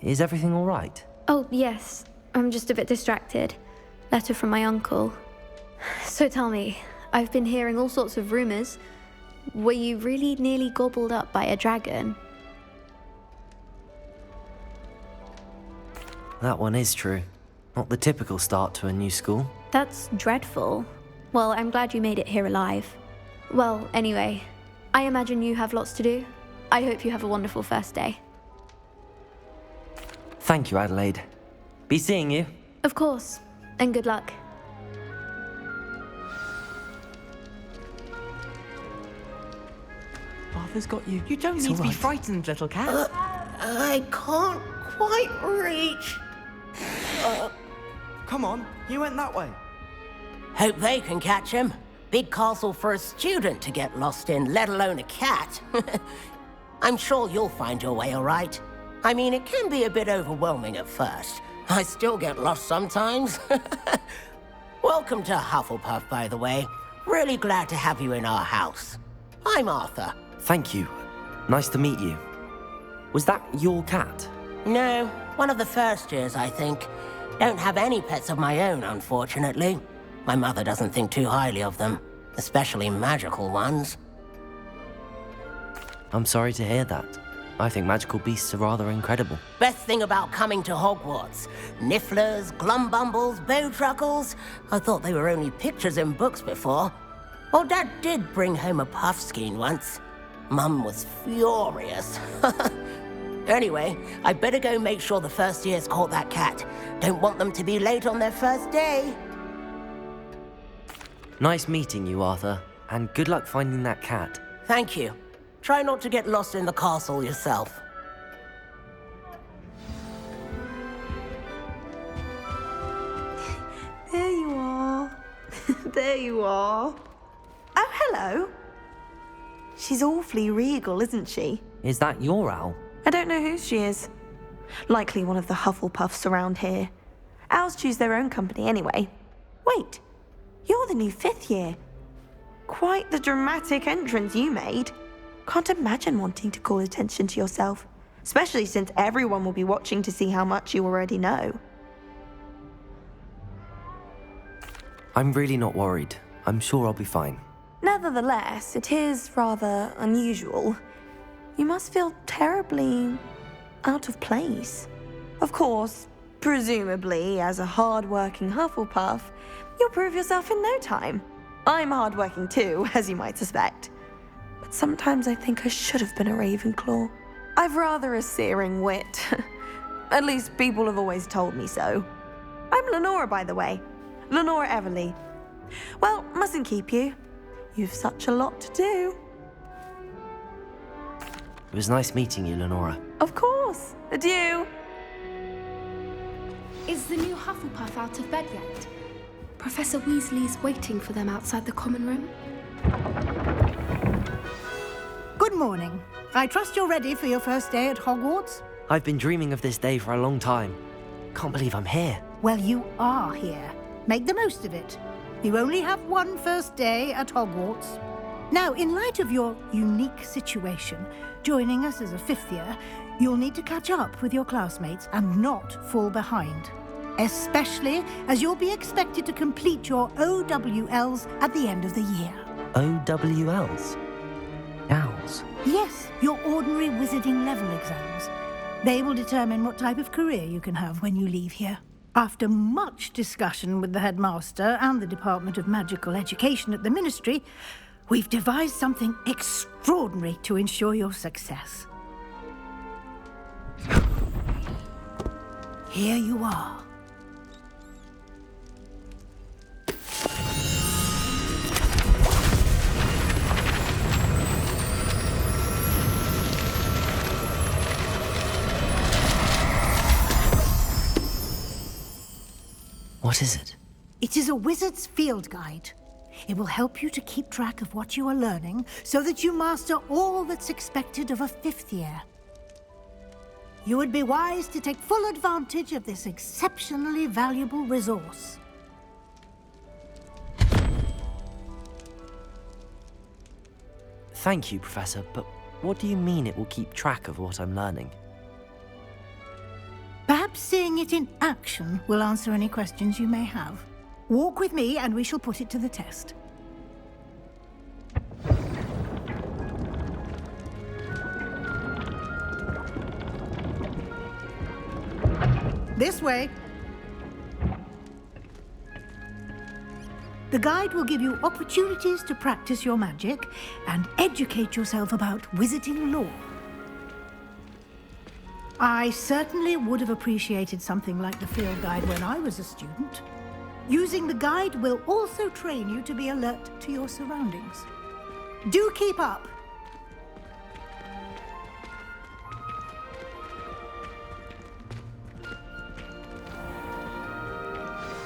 Is everything all right? Oh, yes. I'm just a bit distracted. Letter from my uncle. So tell me, I've been hearing all sorts of rumours. Were you really nearly gobbled up by a dragon? That one is true. Not the typical start to a new school. That's dreadful. Well, I'm glad you made it here alive. Well, anyway, I imagine you have lots to do. I hope you have a wonderful first day. Thank you, Adelaide. Be seeing you. Of course, and good luck. Arthur's got you. You don't need to be frightened, little cat. I can't quite reach. Come on, you went that way. Hope they can catch him. Big castle for a student to get lost in, let alone a cat. I'm sure you'll find your way all right. I mean, it can be a bit overwhelming at first. I still get lost sometimes. Welcome to Hufflepuff, by the way. Really glad to have you in our house. I'm Arthur. Thank you. Nice to meet you. Was that your cat? No, one of the first years, I think. Don't have any pets of my own, unfortunately. My mother doesn't think too highly of them, especially magical ones. I'm sorry to hear that. I think magical beasts are rather incredible. Best thing about coming to Hogwarts. Nifflers, glumbumbles, bowtruckles. I thought they were only pictures in books before. Well, Dad did bring home a puffskein once. Mum was furious. Anyway, I better go make sure the first years caught that cat. Don't want them to be late on their first day. Nice meeting you, Arthur. And good luck finding that cat. Thank you. Try not to get lost in the castle yourself. There you are. There you are. Oh, hello. She's awfully regal, isn't she? Is that your owl? I don't know who she is. Likely one of the Hufflepuffs around here. Owls choose their own company anyway. Wait, you're the new 5th year. Quite the dramatic entrance you made. Can't imagine wanting to call attention to yourself, especially since everyone will be watching to see how much you already know. I'm really not worried. I'm sure I'll be fine. Nevertheless, it is rather unusual. You must feel terribly out of place. Of course, presumably, as a hard-working Hufflepuff, you'll prove yourself in no time. I'm hard-working too, as you might suspect. But sometimes I think I should have been a Ravenclaw. I've rather a searing wit. At least people have always told me so. I'm Lenora, by the way. Lenora Everly. Well, mustn't keep you. You've such a lot to do. It was nice meeting you, Lenora. Of course. Adieu. Is the new Hufflepuff out of bed yet? Professor Weasley's waiting for them outside the common room. Good morning. I trust you're ready for your first day at Hogwarts? I've been dreaming of this day for a long time. Can't believe I'm here. Well, you are here. Make the most of it. You only have one first day at Hogwarts. Now, in light of your unique situation, joining us as a 5th year, you'll need to catch up with your classmates and not fall behind. Especially as you'll be expected to complete your OWLs at the end of the year. OWLs? Owls? Yes, your ordinary wizarding level exams. They will determine what type of career you can have when you leave here. After much discussion with the headmaster and the Department of Magical Education at the Ministry, we've devised something extraordinary to ensure your success. Here you are. What is it? It is a wizard's field guide. It will help you to keep track of what you are learning so that you master all that's expected of a 5th year. You would be wise to take full advantage of this exceptionally valuable resource. Thank you, Professor, but what do you mean it will keep track of what I'm learning? Perhaps seeing it in action will answer any questions you may have. Walk with me and we shall put it to the test. This way. The guide will give you opportunities to practice your magic and educate yourself about wizarding lore. I certainly would have appreciated something like the field guide when I was a student. Using the guide will also train you to be alert to your surroundings. Do keep up!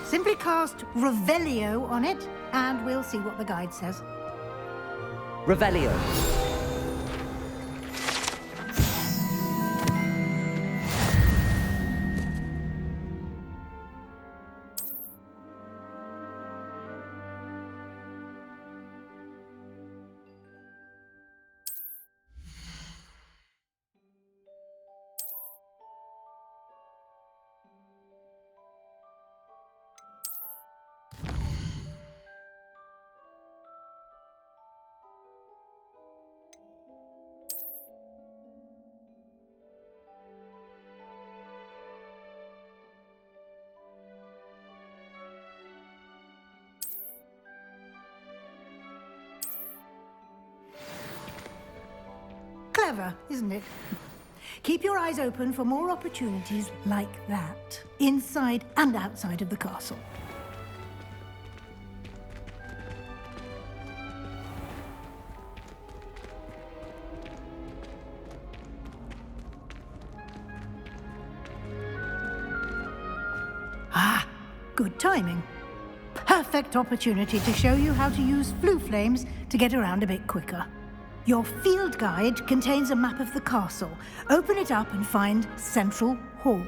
Simply cast Revelio on it, and we'll see what the guide says. Revelio. Clever, isn't it? Keep your eyes open for more opportunities like that, inside and outside of the castle. Ah, good timing. Perfect opportunity to show you how to use flue flames to get around a bit quicker. Your field guide contains a map of the castle. Open it up and find Central Hall.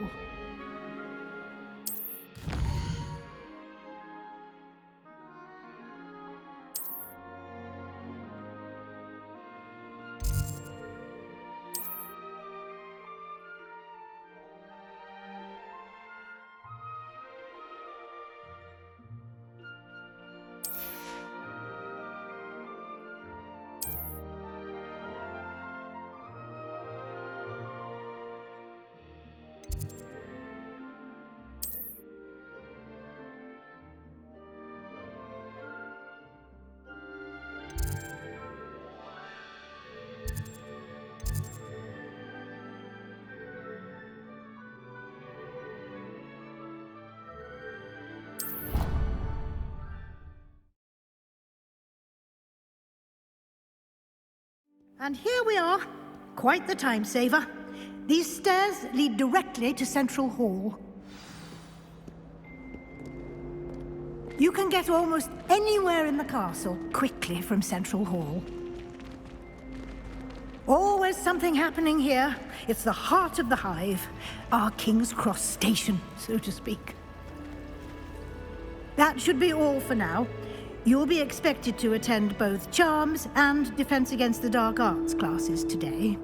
And here we are. Quite the time saver. These stairs lead directly to Central Hall. You can get almost anywhere in the castle quickly from Central Hall. Always something happening here. It's the heart of the hive, our King's Cross station, so to speak. That should be all for now. You'll be expected to attend both Charms and Defense Against the Dark Arts classes today.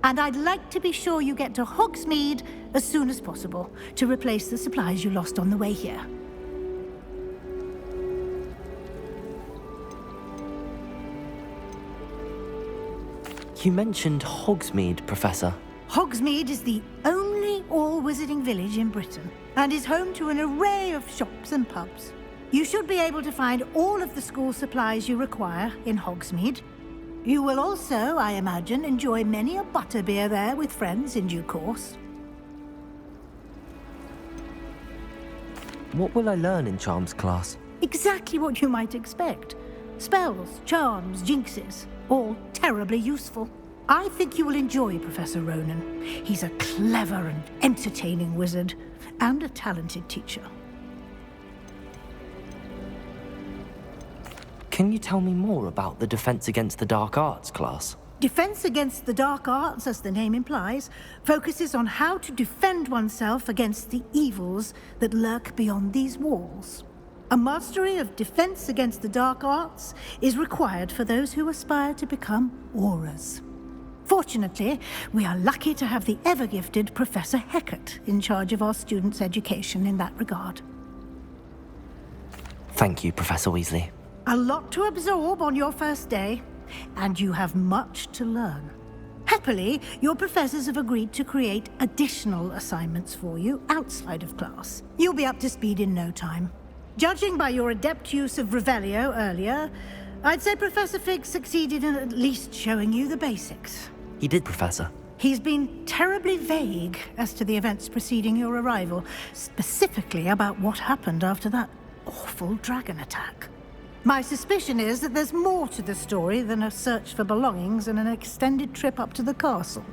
And I'd like to be sure you get to Hogsmeade as soon as possible to replace the supplies you lost on the way here. You mentioned Hogsmeade, Professor. Hogsmeade is the only all-wizarding village in Britain and is home to an array of shops and pubs. You should be able to find all of the school supplies you require in Hogsmeade. You will also, I imagine, enjoy many a butterbeer there with friends in due course. What will I learn in Charms class? Exactly what you might expect. Spells, charms, jinxes, all terribly useful. I think you will enjoy Professor Ronan. He's a clever and entertaining wizard, and a talented teacher. Can you tell me more about the Defense Against the Dark Arts class? Defense Against the Dark Arts, as the name implies, focuses on how to defend oneself against the evils that lurk beyond these walls. A mastery of Defense Against the Dark Arts is required for those who aspire to become Aurors. Fortunately, we are lucky to have the ever-gifted Professor Heckert in charge of our students' education in that regard. Thank you, Professor Weasley. A lot to absorb on your first day, and you have much to learn. Happily, your professors have agreed to create additional assignments for you outside of class. You'll be up to speed in no time. Judging by your adept use of Revelio earlier, I'd say Professor Fig succeeded in at least showing you the basics. He did, Professor. He's been terribly vague as to the events preceding your arrival, specifically about what happened after that awful dragon attack. My suspicion is that there's more to the story than a search for belongings and an extended trip up to the castle.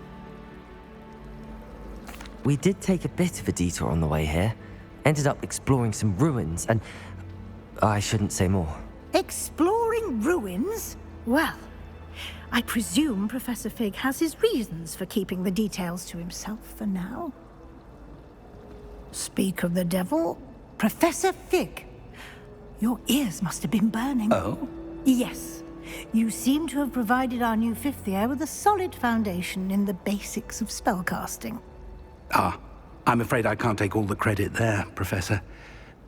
We did take a bit of a detour on the way here. Ended up exploring some ruins and... I shouldn't say more. Exploring ruins? Well, I presume Professor Fig has his reasons for keeping the details to himself for now. Speak of the devil, Professor Fig. Your ears must have been burning. Oh? Yes. You seem to have provided our new fifth year with a solid foundation in the basics of spellcasting. Ah, I'm afraid I can't take all the credit there, Professor.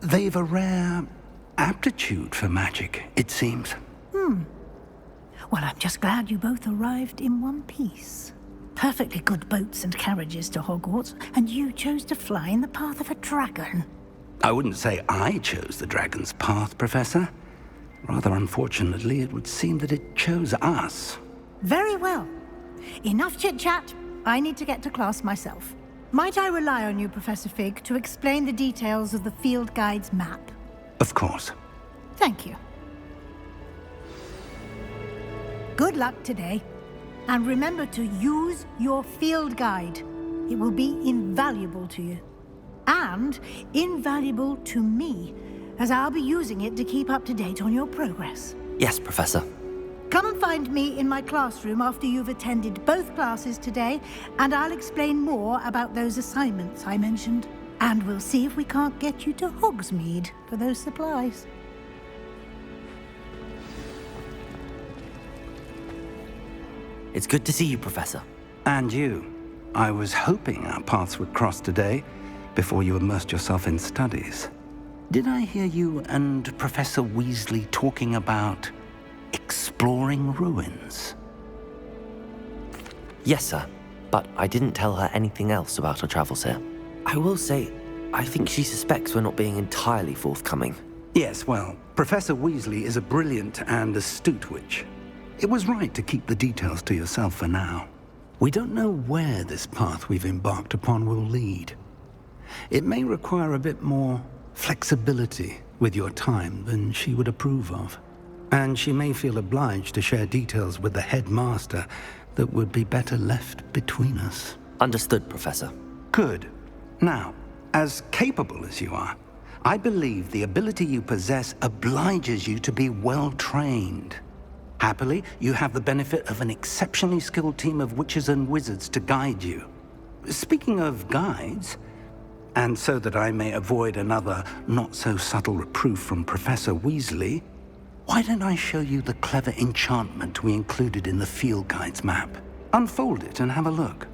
They've a rare aptitude for magic, it seems. Well, I'm just glad you both arrived in one piece. Perfectly good boats and carriages to Hogwarts, and you chose to fly in the path of a dragon. I wouldn't say I chose the dragon's path, Professor. Rather unfortunately, it would seem that it chose us. Very well. Enough chit-chat. I need to get to class myself. Might I rely on you, Professor Fig, to explain the details of the field guide's map? Of course. Thank you. Good luck today. And remember to use your field guide. It will be invaluable to you. And invaluable to me, as I'll be using it to keep up to date on your progress. Yes, Professor. Come and find me in my classroom after you've attended both classes today, and I'll explain more about those assignments I mentioned. And we'll see if we can't get you to Hogsmeade for those supplies. It's good to see you, Professor. And you. I was hoping our paths would cross today, before you immersed yourself in studies. Did I hear you and Professor Weasley talking about exploring ruins? Yes, sir. But I didn't tell her anything else about our travels here. I will say, I think she suspects we're not being entirely forthcoming. Yes, well, Professor Weasley is a brilliant and astute witch. It was right to keep the details to yourself for now. We don't know where this path we've embarked upon will lead. It may require a bit more flexibility with your time than she would approve of. And she may feel obliged to share details with the headmaster that would be better left between us. Understood, Professor. Good. Now, as capable as you are, I believe the ability you possess obliges you to be well trained. Happily, you have the benefit of an exceptionally skilled team of witches and wizards to guide you. Speaking of guides, and so that I may avoid another not-so-subtle reproof from Professor Weasley, why don't I show you the clever enchantment we included in the field guide's map? Unfold it and have a look.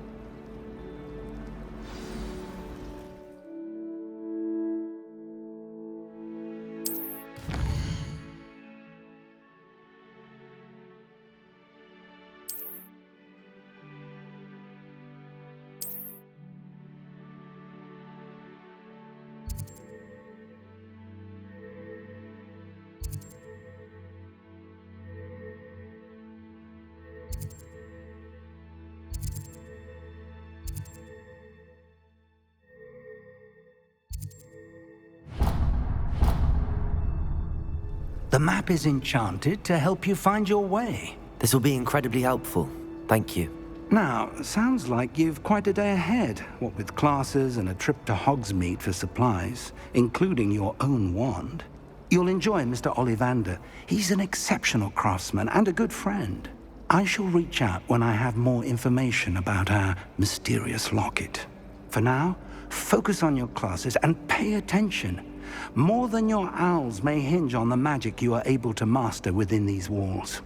The map is enchanted to help you find your way. This will be incredibly helpful. Thank you. Now, sounds like you've quite a day ahead, what with classes and a trip to Hogsmeade for supplies, including your own wand. You'll enjoy Mr. Ollivander. He's an exceptional craftsman and a good friend. I shall reach out when I have more information about our mysterious locket. For now, focus on your classes and pay attention. More than your owls may hinge on the magic you are able to master within these walls.